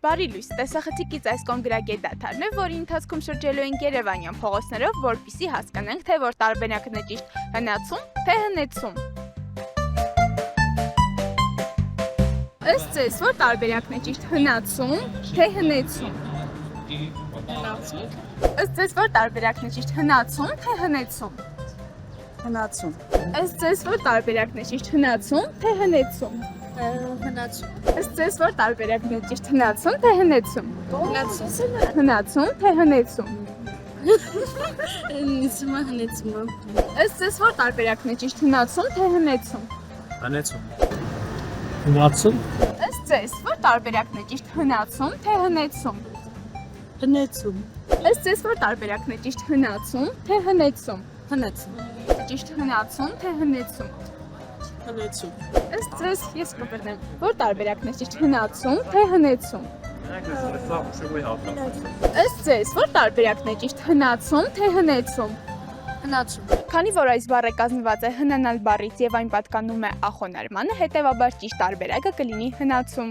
Բարի լույս, տեսախցիկից այս կողմ գրագետ դադարն է, որի ընթացքում շրջելու ենք Երևանյան փողոցներով, որպեսզի հասկանանք, թե որ տարբերակն է ճիշտ հնացում, թե հնեցում։ Ըստ ձեզ, որ տարբերակն է ճիշտ հնացում, թե հնեցում։ Հնացում։ Ըստ ձեզ, որ տարբերակն է ճիշտ հնացում, թե հնեցում։ Հնացում։ Ըստ ձեզ, որ տարբերակն է ճիշտ հնացում, թե հնեցում։ Հնացում։ Ըստ ձեզ, որ տարբերակն է ճիշտ հնացում, թե հնեցում։ Հնացում։ Հնացում, թե հնեցում։ Հնացումը հնացումը։ Ըստ ձեզ, որ տարբերակն է ճիշտ հնացում, թե հնեցում։ Հնեցում։ Հնացում։ Ըստ ձեզ, որ տարբերակն է ճիշտ հնացում, թե հնեցում։ Հնացում։ Ըստ ձեզ, որ տարբերակն է ճիշտ հնացում, թե հնեցում։ Հնացում։ Ճիշտ հնացում, թե հնեցում։ Հնացում։ Ըստ ձեզ, ես կբռնեմ, որ տարբերակն է ճիշտ հնացում, թե հնեցում։ Ըստ ձեզ, որ տարբերակն է ճիշտ հնացում, թե հնեցում։ Հնացում։ Քանի որ այս բառը կազմված է հնանալ բառից եւ այն պատկանում է ախոնարմանը, հետեւաբար ճիշտ տարբերակը կլինի հնացում։